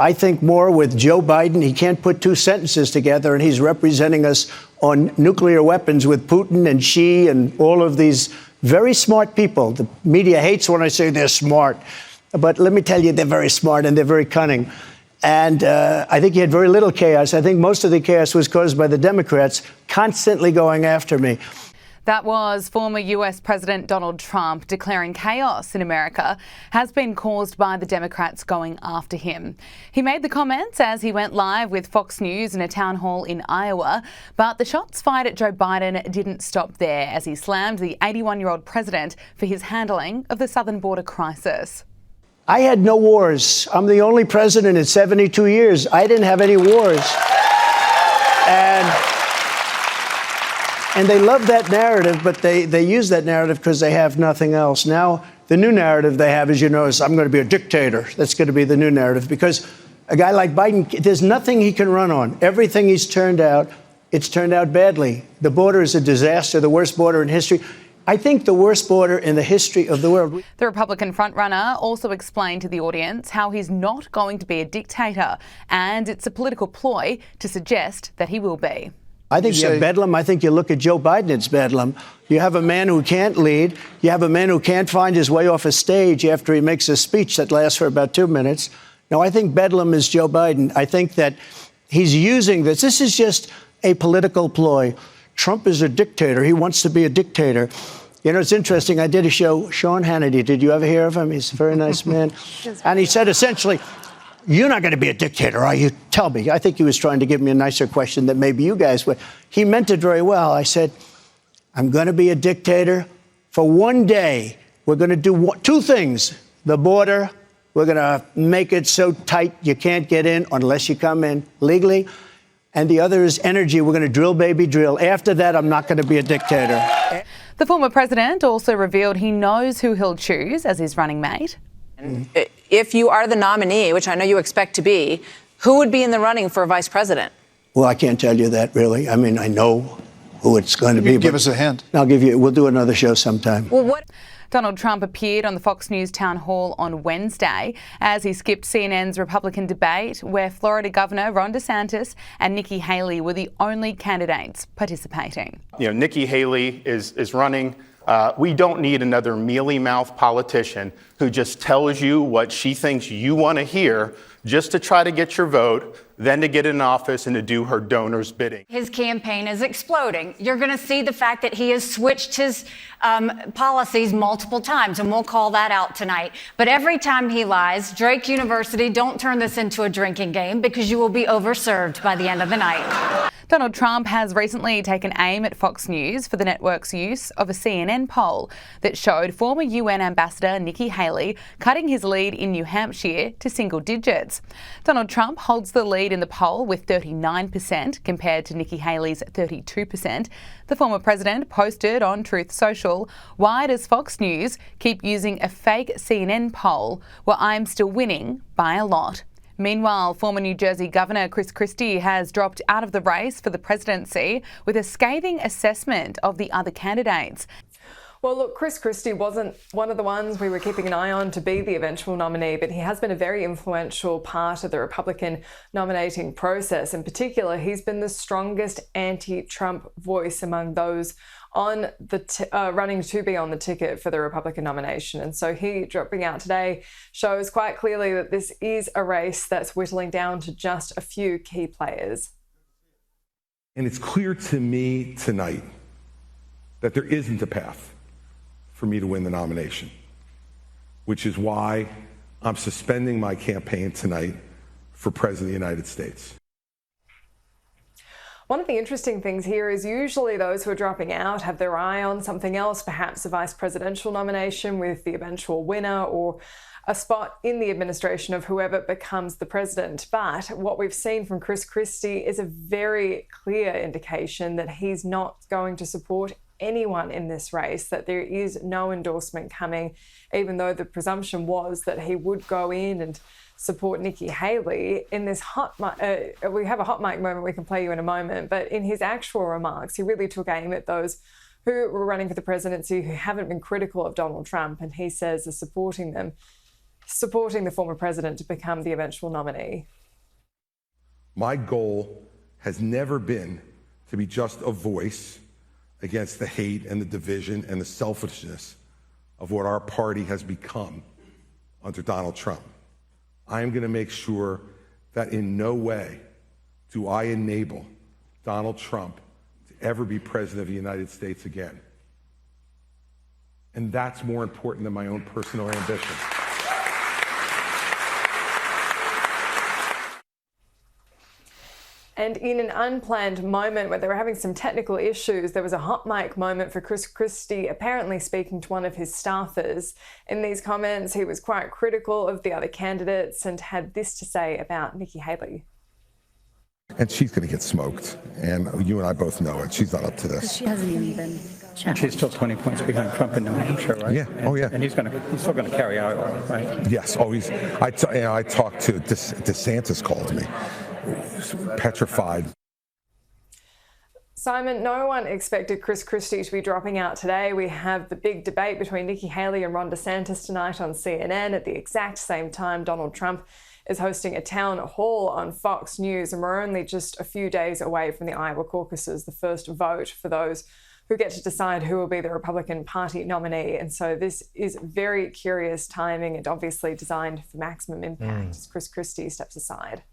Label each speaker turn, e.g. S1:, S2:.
S1: I think more with Joe Biden. He can't put two sentences together, and he's representing us on nuclear weapons with Putin and Xi and all of these very smart people. The media hates when I say they're smart, but let me tell you, they're very smart and they're very cunning. And I think he had very little chaos. I think most of the chaos was caused by the Democrats constantly going after me.
S2: That was former US President Donald Trump declaring chaos in America has been caused by the Democrats going after him. He made the comments as he went live with Fox News in a town hall in Iowa, but the shots fired at Joe Biden didn't stop there as he slammed the 81-year-old president for his handling of the southern border crisis.
S1: I had no wars. I'm the only president in 72 years. I didn't have any wars. And they love that narrative, but they use that narrative because they have nothing else. Now, the new narrative they have, as you know, is I'm going to be a dictator. That's going to be the new narrative because a guy like Biden, there's nothing he can run on. Everything he's turned out, it's turned out badly. The border is a disaster, the worst border in history. I think the worst border in the history of the world.
S2: The Republican frontrunner also explained to the audience how he's not going to be a dictator, and it's a political ploy to suggest that he will be.
S1: I think you have Bedlam. I think you look at Joe Biden, it's Bedlam. You have a man who can't lead. You have a man who can't find his way off a stage after he makes a speech that lasts for about 2 minutes. No, I think Bedlam is Joe Biden. I think that he's using this. This is just a political ploy. Trump is a dictator. He wants to be a dictator. You know, it's interesting. I did a show, Sean Hannity. Did you ever hear of him? He's a very nice man. And he said, essentially, you're not going to be a dictator, are you? Tell me. I think he was trying to give me a nicer question that maybe you guys would. He meant it very well. I said, I'm going to be a dictator for one day. We're going to do two things. The border, we're going to make it so tight you can't get in unless you come in legally. And the other is energy. We're going to drill, baby, drill. After that, I'm not going to be a dictator.
S2: The former president also revealed he knows who he'll choose as his running mate.
S3: If you are the nominee, which I know you expect to be, who would be in the running for vice president?
S1: Well, I can't tell you that, really. I mean, I know who it's going to be.
S4: Give us a hint.
S1: I'll give you. We'll do another show sometime.
S3: Well, what?
S2: Donald Trump appeared on the Fox News town hall on Wednesday as he skipped CNN's Republican debate, where Florida Governor Ron DeSantis and Nikki Haley were the only candidates participating.
S5: You know, Nikki Haley is running. We don't need another mealy-mouthed politician who just tells you what she thinks you want to hear just to try to get your vote, then to get in office and to do her donors' bidding.
S6: His campaign is exploding. You're going to see the fact that he has switched his policies multiple times, and we'll call that out tonight. But every time he lies, Drake University, don't turn this into a drinking game because you will be overserved by the end of the night.
S2: Donald Trump has recently taken aim at Fox News for the network's use of a CNN poll that showed former UN Ambassador Nikki Haley cutting his lead in New Hampshire to single digits. Donald Trump holds the lead in the poll with 39% compared to Nikki Haley's 32%. The former president posted on Truth Social, "Why does Fox News keep using a fake CNN poll where I'm still winning by a lot?" Meanwhile, former New Jersey Governor Christie has dropped out of the race for the presidency with a scathing assessment of the other candidates.
S7: Well, look, Christie wasn't one of the ones we were keeping an eye on to be the eventual nominee, but he has been a very influential part of the Republican nominating process. In particular, he's been the strongest anti-Trump voice among those on the running to be on the ticket for the Republican nomination. And so he dropping out today shows quite clearly that this is a race that's whittling down to just a few key players.
S8: And it's clear to me tonight that there isn't a path for me to win the nomination, which is why I'm suspending my campaign tonight for President of the United States.
S7: One of the interesting things here is usually those who are dropping out have their eye on something else, perhaps a vice presidential nomination with the eventual winner or a spot in the administration of whoever becomes the president. But what we've seen from Christie is a very clear indication that he's not going to support anyone in this race, that there is no endorsement coming, even though the presumption was that he would go in and support Nikki Haley. In this we have a hot mic moment we can play you in a moment, but in his actual remarks, he really took aim at those who were running for the presidency who haven't been critical of Donald Trump, and he says are supporting them. supporting the former president to become the eventual nominee?
S8: My goal has never been to be just a voice against the hate and the division and the selfishness of what our party has become under Donald Trump. I am going to make sure that in no way do I enable Donald Trump to ever be president of the United States again. And that's more important than my own personal ambition.
S7: And in an unplanned moment where they were having some technical issues, there was a hot mic moment for Christie apparently speaking to one of his staffers. In these comments, he was quite critical of the other candidates and had this to say about Nikki Haley.
S8: And she's going to get smoked. And you and I both know it. She's not up to this.
S4: She hasn't even challenged.
S9: She's still 20 points behind Trump in New Hampshire, right?
S8: Yeah. Oh, yeah.
S9: And he's still going to carry Iowa, right?
S8: Yes. Oh, I talked to DeSantis called me. Petrified.
S7: Simon, no one expected Christie to be dropping out today. We have the big debate between Nikki Haley and Ron DeSantis tonight on CNN. At the exact same time, Donald Trump is hosting a town hall on Fox News, and we're only just a few days away from the Iowa caucuses, the first vote for those who get to decide who will be the Republican Party nominee. And so this is very curious timing and obviously designed for maximum impact as Christie steps aside.